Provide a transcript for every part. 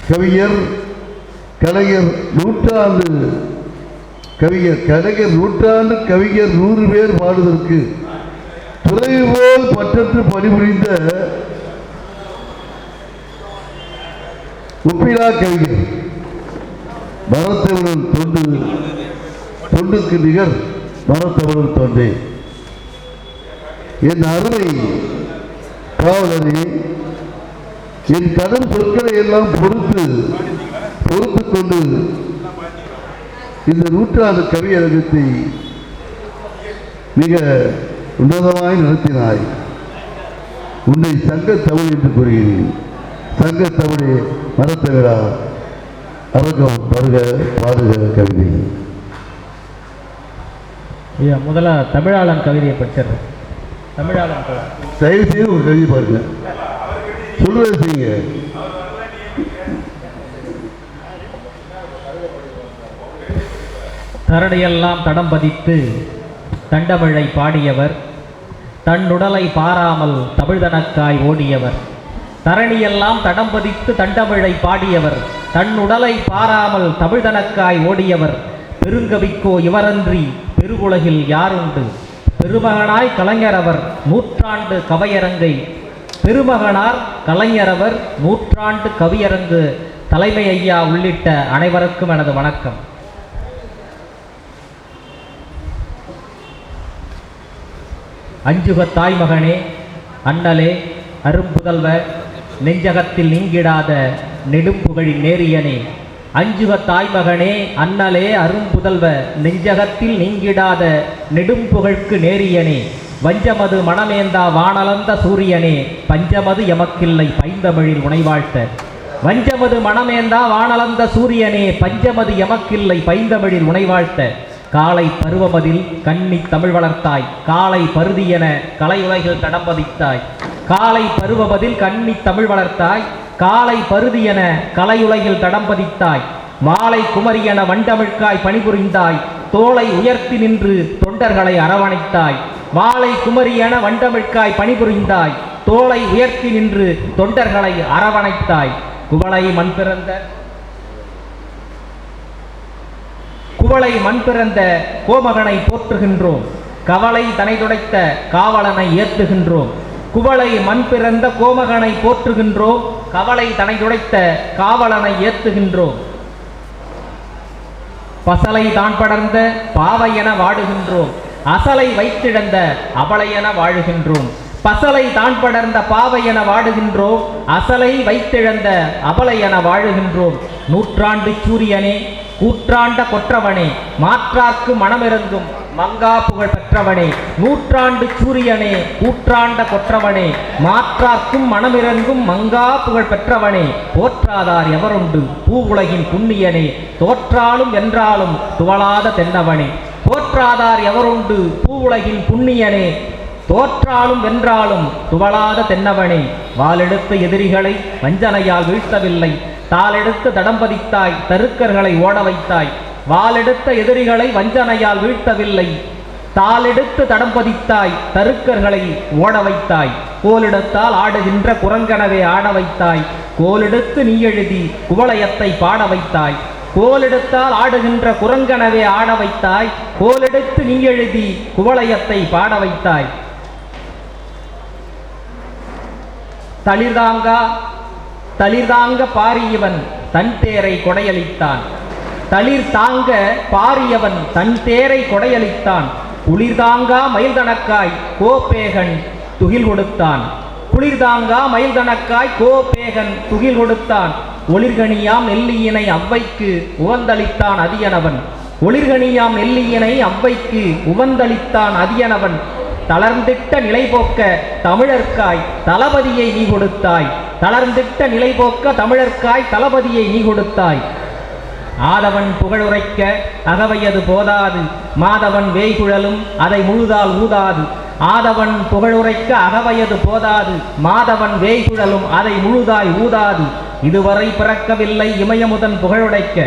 கவிஞர் கலைஞர் நூற்றாண்டு கவிஞர் 100 பேர் பாடுவதற்கு துறை போல் பற்றற்று பணிபுரிந்த ஒப்பிலா கவிஞர் மரத்தமிழன் தொண்டுக்கு நிகர் மரத்தமிழன் தொண்டே. என் அருமை காவலரே, என் கடன் சொற்களை எல்லாம் பொறுத்து கொண்டு இந்த நூற்றாண்டு கவியரங்கத்தை மிக உன்னதமாய் நடத்தினாய். உன்னை சங்கத்தமிழ் என்று கூறுகிறேன். சங்கத்தமிழே மரத்தமிழா, அரங்கம் வருக பாடுக கவிதை. முதல்ல தமிழாளன் கவிதையை படிச்சிடுறேன். தமிழாளன் தயவு செய்து ஒரு கவிதை பாருங்க, சொல்றது செய்யுங்க. தரடையெல்லாம் தடம் பதித்து தண்டமிழை பாடியவர், தன்னுடலை பாராமல் தமிழ்தனக்காய் ஓடியவர். தரணியெல்லாம் தடம் பதித்து தண்டமிழை பாடியவர், தன்னுடலை பாராமல் தமிழ்தனக்காய் ஓடியவர். பெருங்கவிக்கோ இவரன்றி பெருகுலகில் யாருண்டு? பெருமகனாய் கலைஞரவர் நூற்றாண்டு கவையரங்கை. பெருமகனார் கலைஞரவர் நூற்றாண்டு கவியரங்கு தலைமை ஐயா உள்ளிட்ட அனைவருக்கும் எனது வணக்கம். அஞ்சுக தாய்மகனே, அண்ணலே, அரும்புதல்வ, நெஞ்சகத்தில் நீங்கிடாத நெடும்புகழின் நேரியனே. அஞ்சுக தாய்மகனே, அண்ணலே, அரும்புதல்வ, நெஞ்சகத்தில் நீங்கிடாத நெடும்புகழ்க்கு நேரியனே. வஞ்சமது மணமேந்தா வானளந்த சூரியனே, பஞ்சமது எமக்கில்லை பைந்தமிழில் உனைவாழ்த்த. வஞ்சமது மணமேந்தா வானளந்த சூரியனே, பஞ்சமது எமக்கில்லை பைந்தமிழில் உனைவாழ்த்த. காலை பருவமதில் கண்ணி தமிழ் வளர்த்தாய், காலை பருதியென கலையுலகில் தடம்பதித்தாய். காலை பருவமதில் கண்ணி தமிழ் வளர்த்தாய், காலை பருதியென கலையுலகில் தடம்பதித்தாய். மாலை குமரியென வண்டமிழ்காய் பணிபுரிந்தாய், தோளை உயர்த்தி நின்று தொண்டர்களை அரவணைத்தாய். மாலை குமரியென வண்டமிழ்காய் பணிபுரிந்தாய், தோளை உயர்த்தி நின்று தொண்டர்களை அரவணைத்தாய். குவளை மண் பிறந்த கோமகனை போற்றுகின்றோம், கவலை தனை துடைத்த காவலனை ஏற்றுகின்றோம். குவளை மண் பிறந்த கோமகனை போற்றுகின்றோம், கவலை தனை துடைத்த காவலனை ஏற்றுகின்றோம். பசலை தான் படர்ந்த பாவை என வாடுகின்றோம், அசலை வைத்திழந்த அபலை என வாழுகின்றோம். பசலை தான் படர்ந்த பாவை என வாடுகின்றோம், அசலை வைத்திழந்த அபலை என வாழுகின்றோம். நூற்றாண்டு சூரியனே, கூற்றாண்ட கொற்றவனே, மாற்றார்க்கு மனமிறங்கும் மங்கா புகழ் பெற்றவனே. நூற்றாண்டு சூரியனே, கூற்றாண்ட கொற்றவனே, மாற்றார்க்கும் மனமிறங்கும் மங்கா புகழ் பெற்றவனே. போற்றாதார் எவருண்டு பூவுலகின் புண்ணியனே, தோற்றாலும் வென்றாலும் துவளாத தென்னவனே. போற்றாதார் எவருண்டு பூவுலகின் புண்ணியனே, தோற்றாலும் வென்றாலும் துவளாத தென்னவனே. வாளெடுத்த எதிரிகளை வஞ்சனையால் வீழ்த்தவில்லை, தாளெடுத்து தடம்பதித்தாய், தருக்கர்களை ஓட வைத்தாய். வாளெடுத்த எதிரிகளை வஞ்சனையால் வீழ்த்தவில்லை, தாளெடுத்து தடம்பதித்தாய், தருக்கர்களை ஓட வைத்தாய். கோலெடுத்தால் ஆடுகின்ற குரங்கனவே ஆட வைத்தாய், கோலெடுத்து நீ எழுதி குவளையத்தை பாட வைத்தாய். கோலெடுத்தால் ஆடுகின்ற குரங்கனவே ஆட வைத்தாய், கோலெடுத்து நீ எழுதி குவளையத்தை பாட வைத்தாய். தளிர்தாங்க பாரியவன் தன் தேரை கொடையளித்தான், தளிர் தாங்க பாரியவன் தன் தேரை கொடையளித்தான். குளிர்தாங்கா மயில்தனக்காய் கோபேகன் துகில் கொடுத்தான், குளிர்தாங்கா மயில்தனக்காய் கோபேகன் துகில் கொடுத்தான். ஒளிர்கணியாம் நெல்லியினை அவ்வைக்கு உவந்தளித்தான் அதியனவன், ஒளிர்கணியாம் நெல்லியினை அவ்வைக்கு உவந்தளித்தான் அதியனவன். தளர்ந்திட்ட நிலை போக்க தமிழர்க்காய் தளபதியை நீ கொடுத்தாய், தளர்ந்திட்ட நிலை போக்க தமிழர்க்காய் தளபதியை நீ கொடுத்தாய். ஆதவன் புகழுரைக்க அகவையது போதாது, மாதவன் வேய்குழலும் அதை முழுதால் ஊதாது. ஆதவன் புகழுரைக்க அகவையது போதாது, மாதவன் வேய்குழலும் அதை முழுதாய் ஊதாது. இதுவரை பிறக்கவில்லை இமயமுதன் புகழுடைக்க,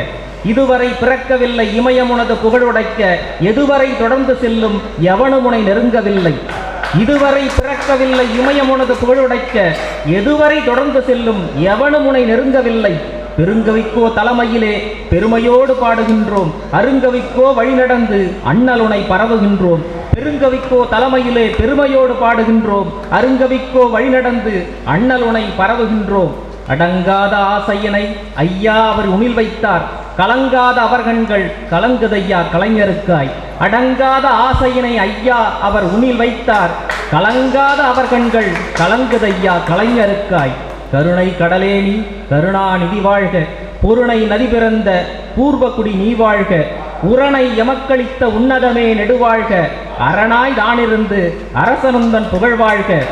இதுவரை பிறக்கவில்லை இமயமுனது புகழுடைக்க. எதுவரை தொடர்ந்து செல்லும் எவனுமுனை நெருங்கவில்லை, இதுவரை பிறக்கவில்லை இமயமுனது புகழுடைக்க. எதுவரை தொடர்ந்து செல்லும் எவனுமுனை நெருங்கவில்லை. பெருங்கவிக்கோ தலைமையிலே பெருமையோடு பாடுகின்றோம். அருங்கவிக்கோ வழிநடந்து அண்ணலுனை பரவுகின்றோம். பெருங்கவிக்கோ தலைமையிலே பெருமையோடு பாடுகின்றோம். அருங்கவிக்கோ வழிநடந்து அண்ணலுனை பரவுகின்றோம். அடங்காத ஆசையினை ஐயா அவர் உணில் வைத்தார். கலங்காத அவர் கண்கள் கலங்குதையா கலைஞருக்காய். அடங்காத ஆசையினை ஐயா அவர் உணில் வைத்தார். கலங்காத அவர் கண்கள் கலங்குதையா கலைஞருக்காய். கருணை கடலே நீ கருணாநிதி வாழ்க. பொருணை நதி பிறந்த பூர்வகுடி நீ வாழ்க. உரணை எமக்களித்த உன்னதமே நெடுவாழ்க. அரணாய் தானிருந்து அரசனுந்தன் புகழ் வாழ்க.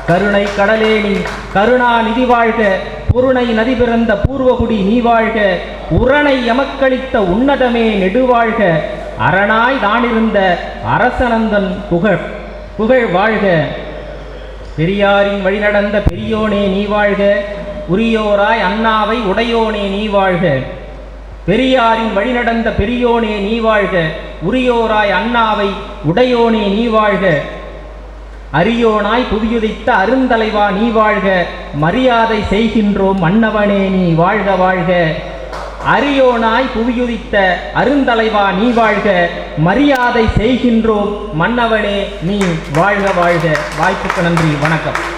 கருணை கடலே நீ கருணாநிதி வாழ்க. பொருணை நதி பிறந்த பூர்வகுடி நீ வாழ்க. உரணை எமக்களித்த உன்னதமே நெடுவாழ்க. அரணாய் தானிருந்த அரசனந்தன் புகழ் வாழ்க. பெரியாரின் வழிநடந்த பெரியோனே நீ வாழ்க. உரியோராய் அண்ணாவை உடையோனே நீ வாழ்க. பெரியாரின் வழிநடந்த பெரியோனே நீ வாழ்க. உரியோராய் அண்ணாவை உடையோனே நீ வாழ்க. அரியோனாய் புவியுதித்த அருந்தலைவா நீ வாழ்க. மரியாதை செய்கின்றோம் மன்னவனே நீ வாழ்க வாழ்க. அரியோனாய் புவியுதித்த அருந்தலைவா நீ வாழ்க. மரியாதை செய்கின்றோம் மன்னவனே நீ வாழ்க வாழ்க. வாய்ப்புக்கு நன்றி. வணக்கம்.